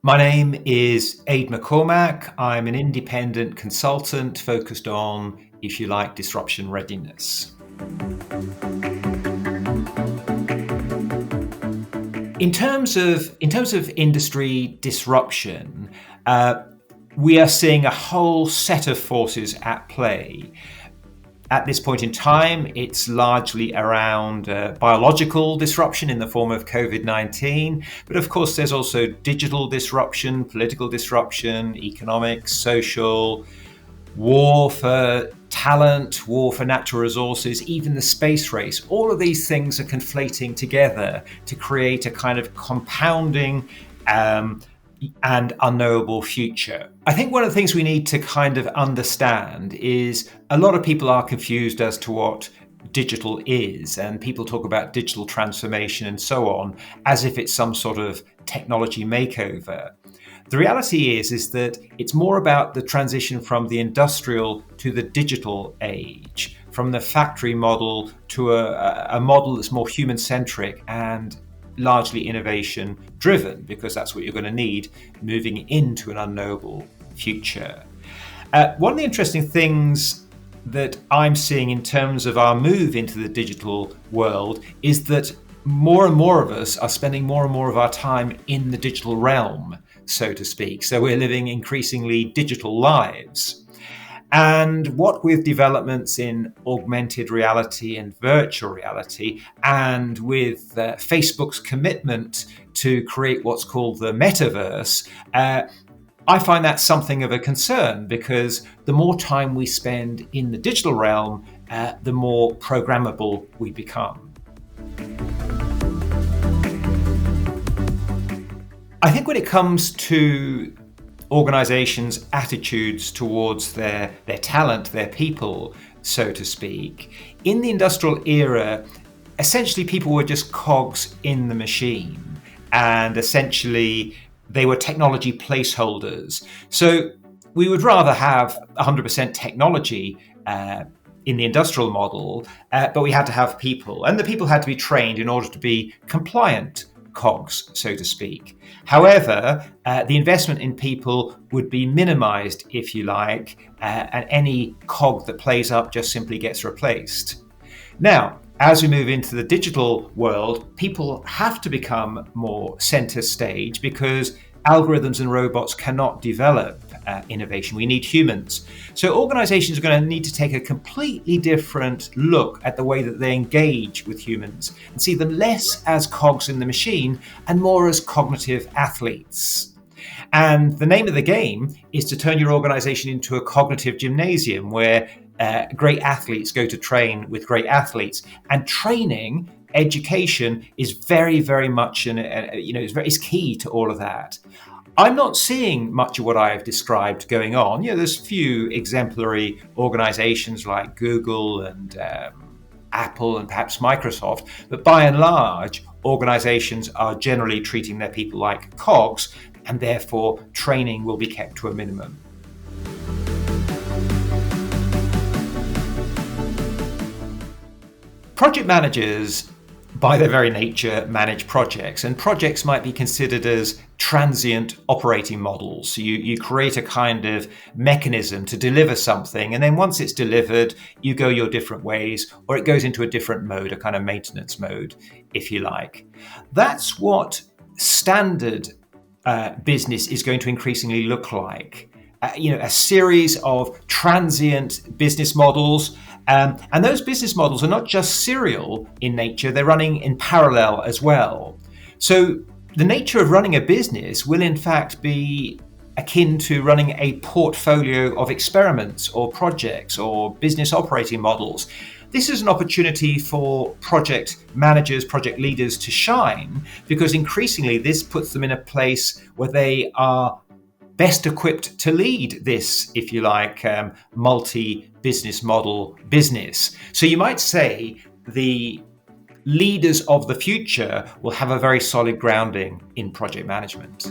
My name is Aid McCormack. I'm an independent consultant focused on, if you like, disruption readiness. In terms of industry disruption, we are seeing a whole set of forces at play. At this point in time, it's largely around biological disruption in the form of COVID-19. But of course, there's also digital disruption, political disruption, economic, social, war for talent, war for natural resources, even the space race. All of these things are conflating together to create a kind of compounding and unknowable future. I think one of the things we need to kind of understand is a lot of people are confused as to what digital is, and people talk about digital transformation and so on as if it's some sort of technology makeover. The reality is that it's more about the transition from the industrial to the digital age, from the factory model to a model that's more human-centric and largely innovation driven, because that's what you're going to need moving into an unknowable future. One of the interesting things that I'm seeing in terms of our move into the digital world is that more and more of us are spending more and more of our time in the digital realm, so to speak. So we're living increasingly digital lives. And what with developments in augmented reality and virtual reality, and with Facebook's commitment to create what's called the metaverse, I find that something of a concern, because the more time we spend in the digital realm, the more programmable we become. I think when it comes to organizations' attitudes towards their talent, their people, so to speak, in the industrial era, essentially people were just cogs in the machine, and essentially they were technology placeholders. So we would rather have 100% technology in the industrial model, but we had to have people, and the people had to be trained in order to be compliant cogs, so to speak. However, the investment in people would be minimized, if you like, and any cog that plays up just simply gets replaced. Now, as we move into the digital world, people have to become more center stage, because algorithms and robots cannot develop innovation. We need humans. So organizations are going to need to take a completely different look at the way that they engage with humans and see them less as cogs in the machine and more as cognitive athletes. And the name of the game is to turn your organization into a cognitive gymnasium where great athletes go to train with great athletes. And training, education is very, very much, is key to all of that. I'm not seeing much of what I've described going on. There's few exemplary organizations like Google and Apple and perhaps Microsoft, but by and large, organizations are generally treating their people like cogs, and therefore training will be kept to a minimum. Project managers, by their very nature, manage projects, and projects might be considered as transient operating models. So you create a kind of mechanism to deliver something, and then once it's delivered, you go your different ways, or it goes into a different mode, a kind of maintenance mode, if you like. That's what standard business is going to increasingly look like. A series of transient business models. And those business models are not just serial in nature, they're running in parallel as well. So the nature of running a business will in fact be akin to running a portfolio of experiments or projects or business operating models. This is an opportunity for project managers, project leaders to shine, because increasingly this puts them in a place where they are best equipped to lead this, if you like, multi-business model business. So you might say the leaders of the future will have a very solid grounding in project management.